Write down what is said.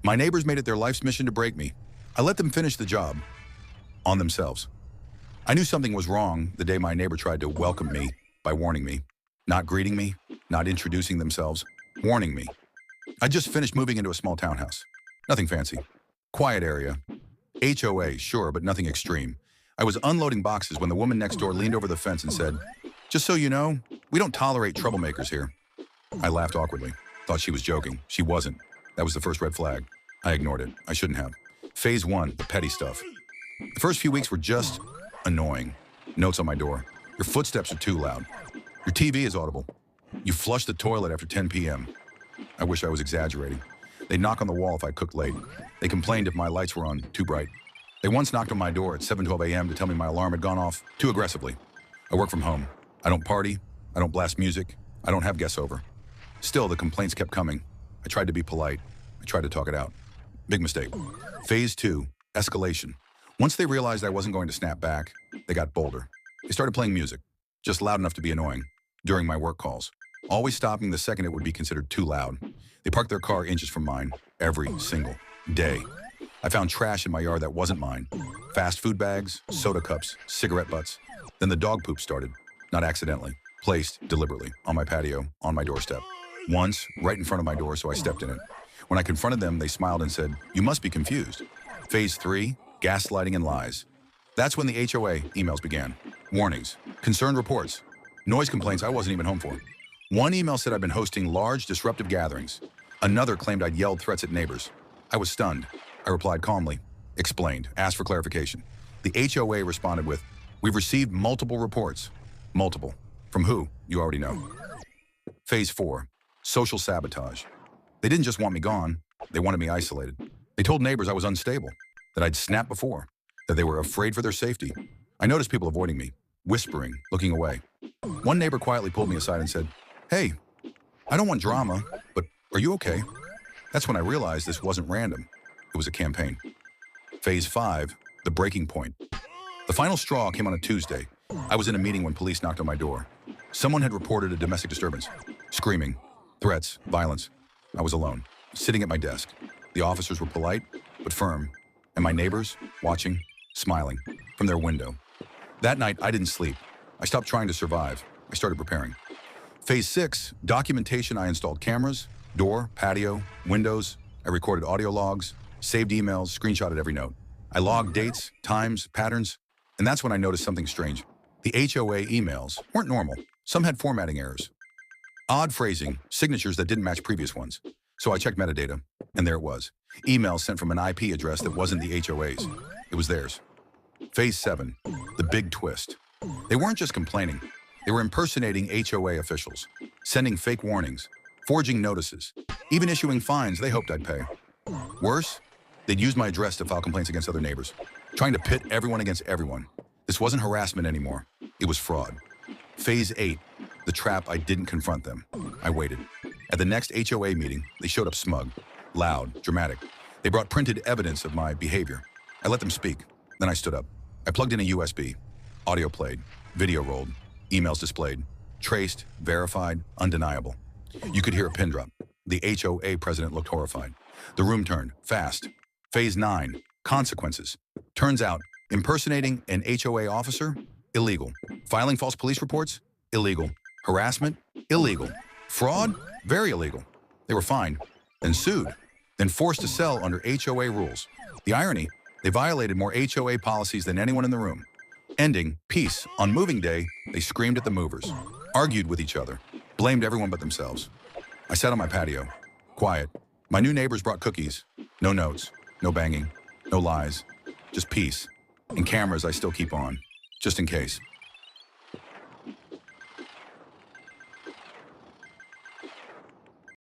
My neighbors made it their life's mission to break me. I let them finish the job on themselves. I knew something was wrong the day my neighbor tried to welcome me by warning me, not greeting me, not introducing themselves, warning me. I just finished moving into a small townhouse. Nothing fancy. Quiet area. HOA, sure, but nothing extreme. I was unloading boxes when the woman next door leaned over the fence and said, "Just so you know, we don't tolerate troublemakers here." I laughed awkwardly. Thought she was joking. She wasn't. That was the first red flag. I ignored it. I shouldn't have. Phase 1, the petty stuff. The first few weeks were just annoying. Notes on my door. Your footsteps are too loud. Your TV is audible. You flush the toilet after 10 p.m. I wish I was exaggerating. They'd knock on the wall if I cooked late. They complained if my lights were on too bright. They once knocked on my door at 7:12 a.m. to tell me my alarm had gone off too aggressively. I work from home. I don't party. I don't blast music. I don't have guests over. Still, the complaints kept coming. I tried to be polite. I tried to talk it out. Big mistake. Phase 2, escalation. Once they realized I wasn't going to snap back, they got bolder. They started playing music, just loud enough to be annoying, during my work calls, always stopping the second it would be considered too loud. They parked their car inches from mine, every single day. I found trash in my yard that wasn't mine. Fast food bags, soda cups, cigarette butts. Then the dog poop started, not accidentally, placed deliberately, on my patio, on my doorstep. Once, right in front of my door, so I stepped in it. When I confronted them, they smiled and said, "You must be confused." Phase 3, gaslighting and lies. That's when the HOA emails began. Warnings, concerned reports, noise complaints I wasn't even home for. One email said I'd been hosting large, disruptive gatherings. Another claimed I'd yelled threats at neighbors. I was stunned. I replied calmly, explained, asked for clarification. The HOA responded with, "We've received multiple reports." Multiple. From who? You already know. Phase 4, social sabotage. They didn't just want me gone, they wanted me isolated. They told neighbors I was unstable, that I'd snapped before, that they were afraid for their safety. I noticed people avoiding me, whispering, looking away. One neighbor quietly pulled me aside and said, "Hey, I don't want drama, but are you okay?" That's when I realized this wasn't random. It was a campaign. Phase 5, the breaking point. The final straw came on a Tuesday. I was in a meeting when police knocked on my door. Someone had reported a domestic disturbance. Screaming, threats, violence. I was alone, sitting at my desk. The officers were polite, but firm. And my neighbors, watching, smiling, from their window. That night, I didn't sleep. I stopped trying to survive. I started preparing. Phase 6, documentation. I installed cameras, door, patio, windows. I recorded audio logs, saved emails, screenshotted every note. I logged dates, times, patterns, and that's when I noticed something strange. The HOA emails weren't normal. Some had formatting errors. Odd phrasing, signatures that didn't match previous ones. So I checked metadata, and there it was. Emails sent from an IP address that wasn't the HOA's. It was theirs. Phase 7, the big twist. They weren't just complaining. They were impersonating HOA officials, sending fake warnings, forging notices, even issuing fines they hoped I'd pay. Worse, they'd used my address to file complaints against other neighbors, trying to pit everyone against everyone. This wasn't harassment anymore. It was fraud. Phase 8, the trap. I didn't confront them. I waited. At the next HOA meeting, they showed up smug, loud, dramatic. They brought printed evidence of my behavior. I let them speak. Then I stood up. I plugged in a USB. Audio played, video rolled, emails displayed, traced, verified, undeniable. You could hear a pin drop. The HOA president looked horrified. The room turned, fast. Phase 9, consequences. Turns out, impersonating an HOA officer, illegal. Filing false police reports, illegal. Harassment, illegal. Fraud, very illegal. They were fined, then sued, then forced to sell under HOA rules. The irony, they violated more HOA policies than anyone in the room. Ending, peace. On moving day, they screamed at the movers, argued with each other, blamed everyone but themselves. I sat on my patio, quiet. My new neighbors brought cookies. No notes, no banging, no lies, just peace. And cameras I still keep on, just in case.